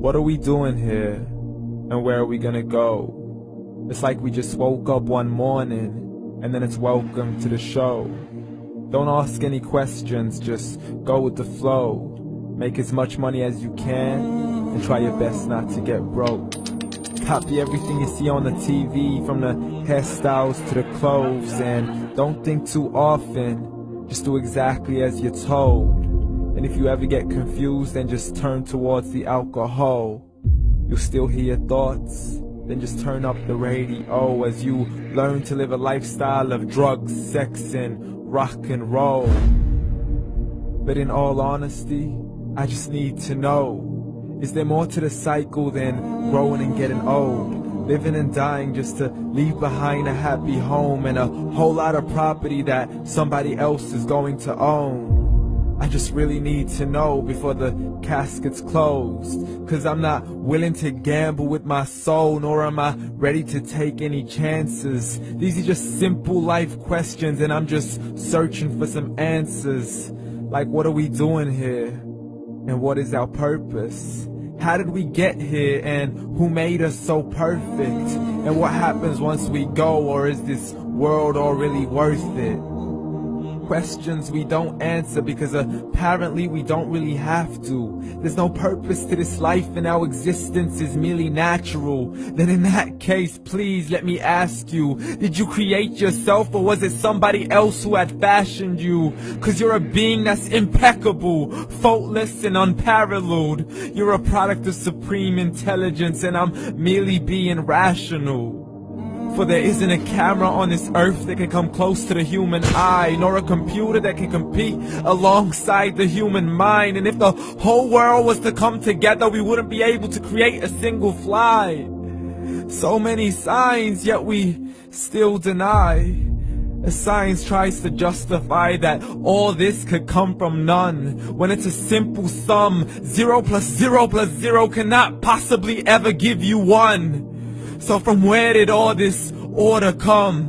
What are we doing here? And where are we gonna go? It's like we just woke up one morning, and then it's welcome to the show. Don't ask any questions, just go with the flow. Make as much money as you can, and try your best not to get broke. Copy everything you see on the TV, from the hairstyles to the clothes, and don't think too often, just do exactly as you're told. And if you ever get confused, then just turn towards the alcohol. You'll still hear your thoughts, then just turn up the radio as you learn to live a lifestyle of drugs, sex, and rock and roll. But in all honesty, I just need to know, is there more to the cycle than growing and getting old? Living and dying just to leave behind a happy home and a whole lot of property that somebody else is going to own. I just really need to know before the casket's closed, 'cause I'm not willing to gamble with my soul, nor am I ready to take any chances. These are just simple life questions, and I'm just searching for some answers. Like, what are we doing here? And what is our purpose? How did we get here, and who made us so perfect? And what happens once we go, or is this world all really worth it? Questions we don't answer because apparently we don't really have to. There's no purpose to this life and our existence is merely natural. Then in that case, please let me ask you, did you create yourself, or was it somebody else who had fashioned you? 'Cause you're a being that's impeccable, faultless and unparalleled. You're a product of supreme intelligence, and I'm merely being rational. For there isn't a camera on this earth that can come close to the human eye, nor a computer that can compete alongside the human mind. And if the whole world was to come together, we wouldn't be able to create a single fly. So many signs, yet we still deny. As science tries to justify that all this could come from none, when it's a simple sum. 0 plus 0 plus 0 cannot possibly ever give you 1. So from where did all this order come?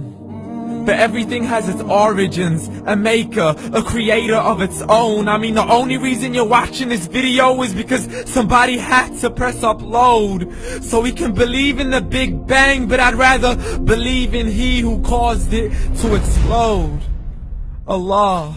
But everything has its origins, a maker, a creator of its own. I mean, the only reason you're watching this video is because somebody had to press upload. So we can believe in the Big Bang, but I'd rather believe in He who caused it to explode. Allah,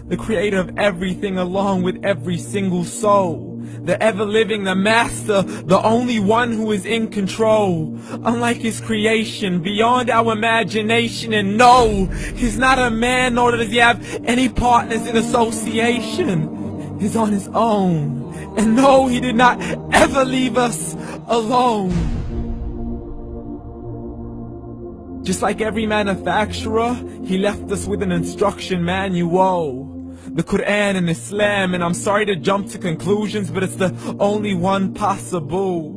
the creator of everything, along with every single soul. The ever-living, the master, the only one who is in control. Unlike his creation, beyond our imagination. And no, he's not a man, nor does he have any partners in association. He's on his own. And no, he did not ever leave us alone. Just like every manufacturer, he left us with an instruction manual. The Quran and Islam, and I'm sorry to jump to conclusions, but it's the only one possible.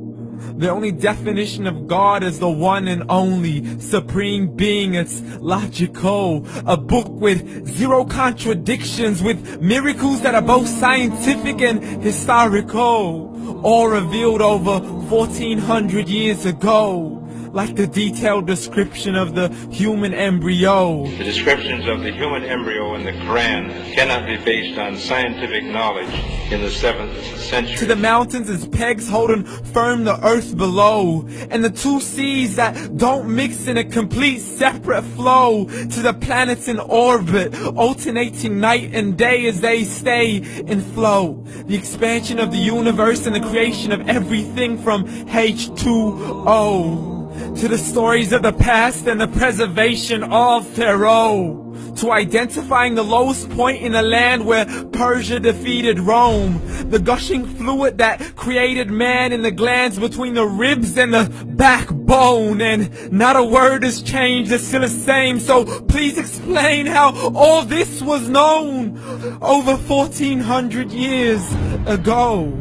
The only definition of God is the one and only supreme being. It's logical, a book with 0 contradictions, with miracles that are both scientific and historical, all revealed over 1400 years ago. Like the detailed description of the human embryo. The descriptions of the human embryo in the Quran cannot be based on scientific knowledge in the 7th century. To the mountains as pegs holding firm the earth below, and the 2 seas that don't mix in a complete separate flow. To the planets in orbit, alternating night and day as they stay in flow. The expansion of the universe and the creation of everything from H2O. To the stories of the past and the preservation of Pharaoh. To identifying the lowest point in the land where Persia defeated Rome. The gushing fluid that created man in the glands between the ribs and the backbone. And not a word has changed, it's still the same. So please explain how all this was known over 1400 years ago.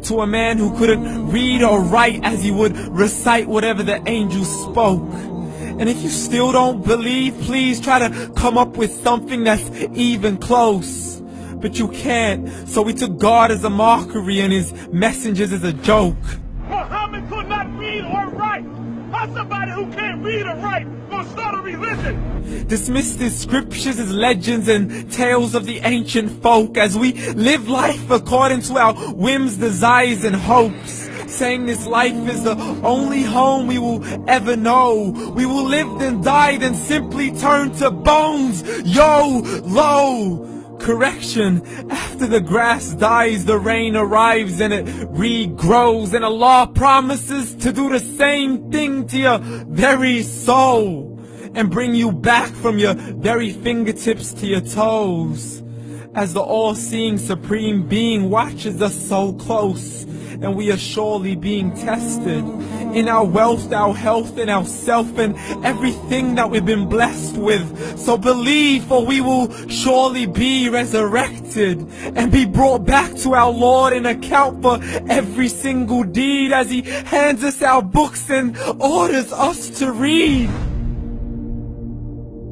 To a man who couldn't read or write, as he would recite whatever the angels spoke. And if you still don't believe, please try to come up with something that's even close. But you can't, so we took God as a mockery and his messengers as a joke. Muhammad could not read or write. How's somebody who can't read or write gonna start a religion? Dismissed his scriptures as legends and tales of the ancient folk, as we live life according to our whims, desires, and hopes. saying this life is the only home we will ever know. We will live then die, then simply turn to bones. YOLO! Correction, after the grass dies, the rain arrives and it regrows, and Allah promises to do the same thing to your very soul and bring you back from your very fingertips to your toes, as the all-seeing supreme being watches us so close, and we are surely being tested in our wealth, our health, and our self, and everything that we've been blessed with. So believe, for we will surely be resurrected and be brought back to our Lord and account for every single deed, as He hands us our books and orders us to read.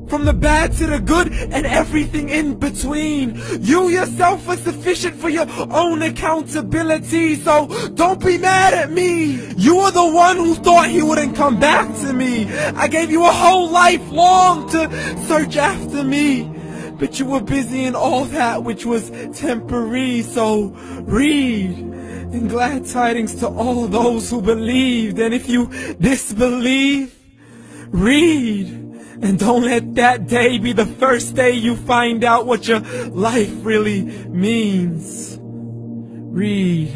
From the bad to the good and everything in between. You yourself are sufficient for your own accountability, so don't be mad at me. You are the one who thought He wouldn't come back to me. I gave you a whole life long to search after me, but you were busy in all that which was temporary. So read, and glad tidings to all those who believed. And if you disbelieve, read. And don't let that day be the first day you find out what your life really means. Read.